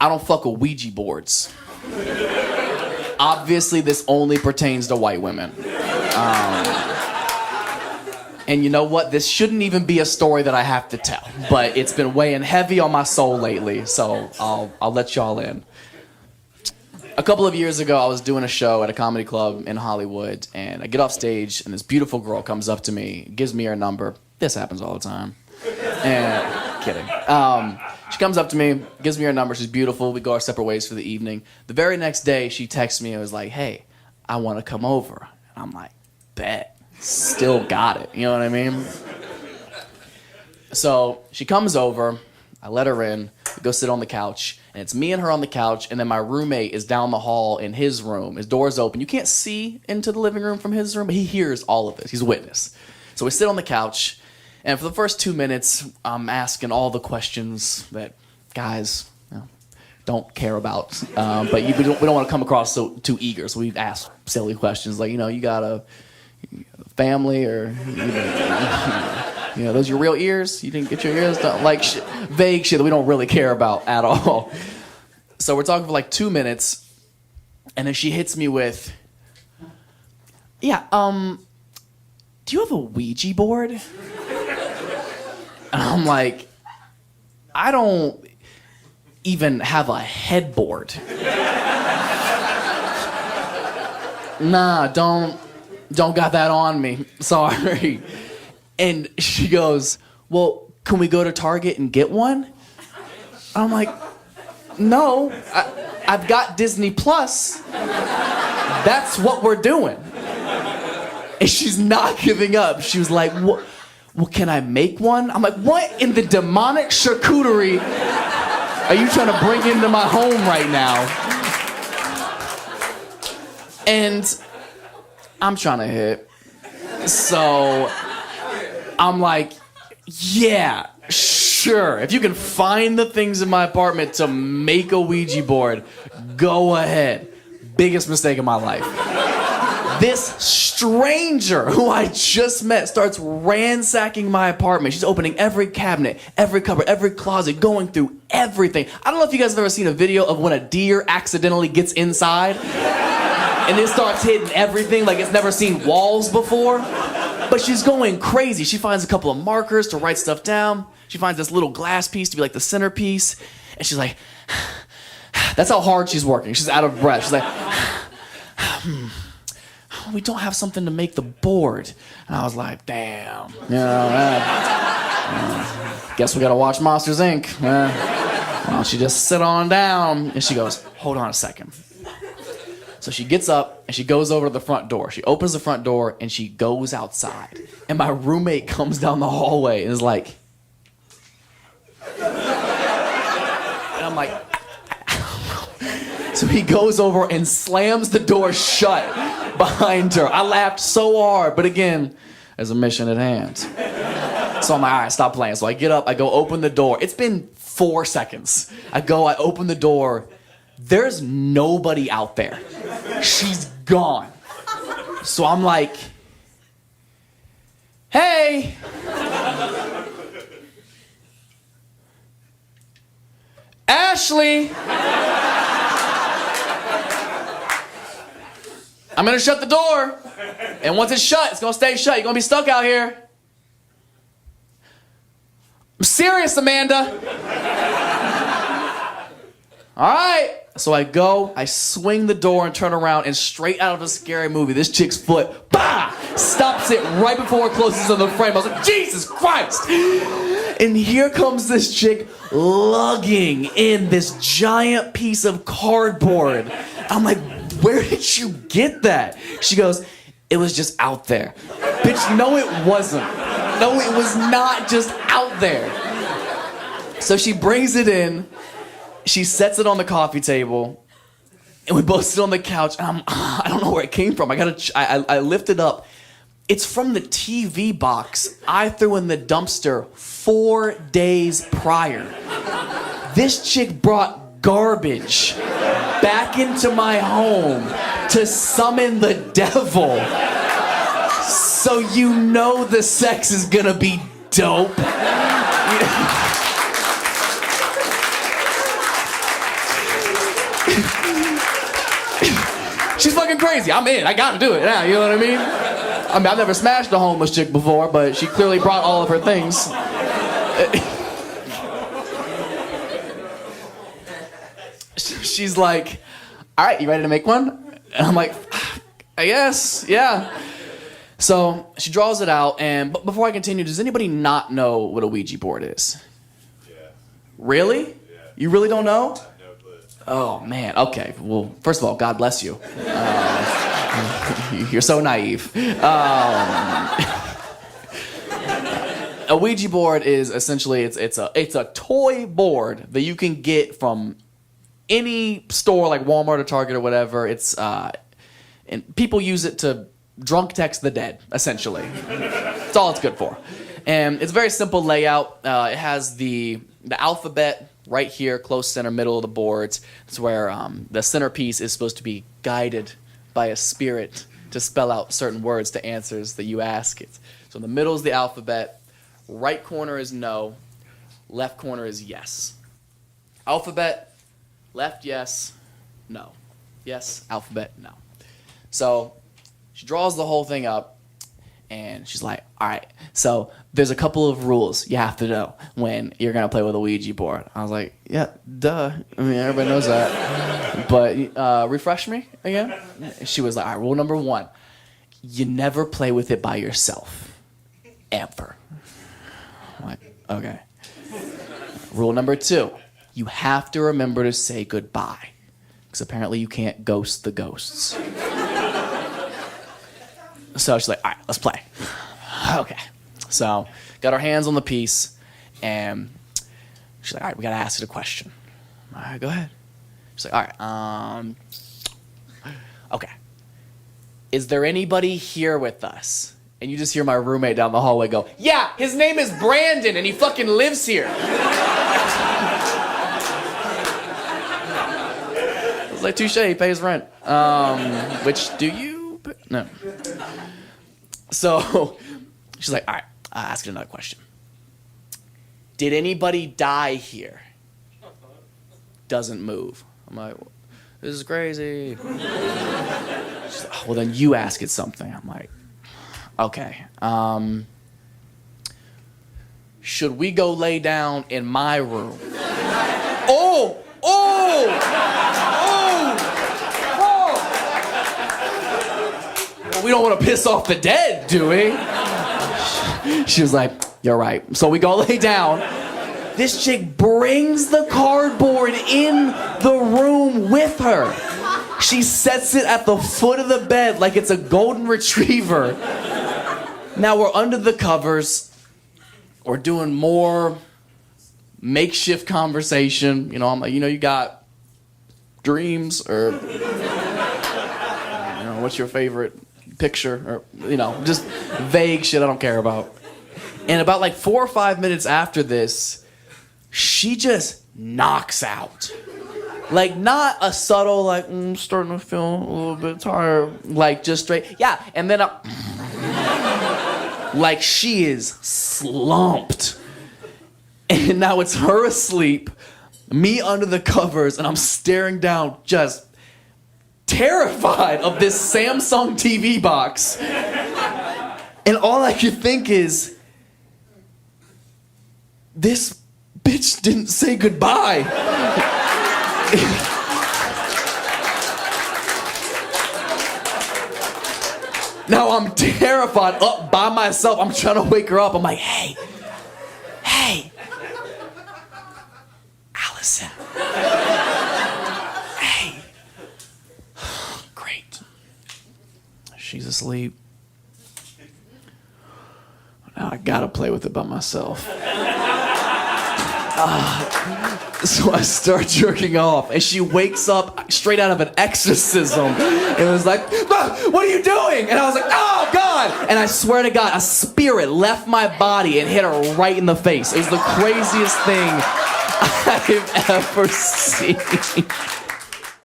I don't fuck with Ouija boards. Obviously, this only pertains to white women. And you know what? This shouldn't even be a story that I have to tell, but it's been weighing heavy on my soul lately, so I'll let y'all in. A couple of years ago, I was doing a show at a comedy club in Hollywood, and I get off stage, and this beautiful girl comes up to me, gives me her number. This happens all the time. And kidding. She comes up to me, gives me her number. She's beautiful. We go our separate ways for the evening. The very next day, she texts me and was like, "Hey, I want to come over." And I'm like, "Bet." Still got it. You know what I mean? So she comes over. I let her in. We go sit on the couch. And it's me and her on the couch. And then my roommate is down the hall in his room. His door's open. You can't see into the living room from his room, but he hears all of this. He's a witness. So we sit on the couch. And for the first 2 minutes, I'm asking all the questions that guys don't care about. But we don't want to come across too eager. So we ask silly questions like, you got a family, or those your real ears? You didn't get your ears done? Like vague shit that we don't really care about at all. So we're talking for like 2 minutes, and then she hits me with, do you have a Ouija board? And I'm like, I don't even have a headboard. Nah, don't got that on me. Sorry. And she goes, "Well, can we go to Target and get one?" I'm like, "No, I've got Disney Plus. That's what we're doing." And she's not giving up. She was like, "Well, can I make one?" I'm like, "What in the demonic charcuterie are you trying to bring into my home right now?" And I'm trying to hit. So I'm like, "Yeah, sure. If you can find the things in my apartment to make a Ouija board, go ahead." Biggest mistake of my life. This stranger who I just met starts ransacking my apartment. She's opening every cabinet, every cupboard, every closet, going through everything. I don't know if you guys have ever seen a video of when a deer accidentally gets inside and it starts hitting everything like it's never seen walls before. But she's going crazy. She finds a couple of markers to write stuff down. She finds this little glass piece to be like the centerpiece. And she's like, that's how hard she's working. She's out of breath. She's like, we don't have something to make the board. And I was like, damn. Guess we gotta watch Monsters, Inc. Why don't you just sit on down? And she goes, hold on a second. So she gets up and she goes over to the front door. She opens the front door and she goes outside. And my roommate comes down the hallway and is like, and I'm like, so he goes over and slams the door shut behind her. I laughed so hard, but again, there's a mission at hand. So I'm like, all right, stop playing. So I get up, I go open the door. It's been 4 seconds. I open the door. There's nobody out there. She's gone. So I'm like, hey. Ashley. I'm gonna shut the door. And once it's shut, it's gonna stay shut. You're gonna be stuck out here. I'm serious, Amanda. All right. So I go, I swing the door and turn around, and straight out of a scary movie, this chick's foot, bah, stops it right before it closes on the frame. I was like, Jesus Christ. And here comes this chick lugging in this giant piece of cardboard. I'm like, where did you get that? She goes, it was just out there. Bitch, no it wasn't. No, it was not just out there. So she brings it in. She sets it on the coffee table, and we both sit on the couch, and I don't know where it came from. I lift it up. It's from the TV box I threw in the dumpster 4 days prior. This chick brought garbage back into my home to summon the devil. So you know the sex is gonna be dope. She's fucking crazy. I'm in. I gotta do it now. You know what I mean? I've never smashed a homeless chick before, but she clearly brought all of her things. She's like, all right, you ready to make one? And I'm like, I guess, yeah. So she draws it out, and before I continue, does anybody not know what a Ouija board is? Yeah. Really? Yeah. You really don't know? No clue. Oh, man. Okay. Well, first of all, God bless you. You're so naive. A Ouija board is essentially, it's a toy board that you can get from any store like Walmart or Target or whatever. It's and people use it to drunk text the dead, essentially. That's all it's good for. And it's a very simple layout. It has the alphabet right here, close center, middle of the boards. It's where the centerpiece is supposed to be guided by a spirit to spell out certain words to answers that you ask it. So in the middle is the alphabet. Right corner is no. Left corner is yes. Alphabet, left, yes, no. Yes, alphabet, no. So she draws the whole thing up, and she's like, all right, so there's a couple of rules you have to know when you're going to play with a Ouija board. I was like, yeah, duh. I mean, everybody knows that. But refresh me again. She was like, all right, rule number 1, you never play with it by yourself. Ever. I'm like, okay. Rule number 2, you have to remember to say goodbye, because apparently you can't ghost the ghosts. So she's like, all right, let's play. Okay. So got our hands on the piece, and she's like, all right, we got to ask it a question. All right, go ahead. She's like, all right, okay. Is there anybody here with us? And you just hear my roommate down the hallway go, yeah, his name is Brandon, and he fucking lives here. I was like, touche, he pays rent. Which do you? No. So she's like, all right, I'll ask you another question. Did anybody die here? Doesn't move. I'm like, this is crazy. She's like, oh, well, then you ask it something. I'm like, okay. Should we go lay down in my room? Oh! We don't want to piss off the dead, do we? She was like, you're right. So we go lay down. This chick brings the cardboard in the room with her. She sets it at the foot of the bed like it's a golden retriever. Now we're under the covers. We're doing more makeshift conversation. You know, I'm like, you got dreams, or what's your favorite picture, or just vague shit I don't care about. And about like 4 or 5 minutes after this, she just knocks out. Like, not a subtle, like, I'm starting to feel a little bit tired. Like, just straight, yeah. And then like, she is slumped. And now it's her asleep, me under the covers, and I'm staring down, just terrified of this Samsung TV box. And all I could think is, this bitch didn't say goodbye. Now I'm terrified, up by myself. I'm trying to wake her up. I'm like, hey, Allison. Hey. Great. She's asleep. Now I gotta play with it by myself. So I start jerking off, and she wakes up straight out of an exorcism and was like, what are you doing? And I was like, oh, God. And I swear to God, a spirit left my body and hit her right in the face. It was the craziest thing I've ever seen.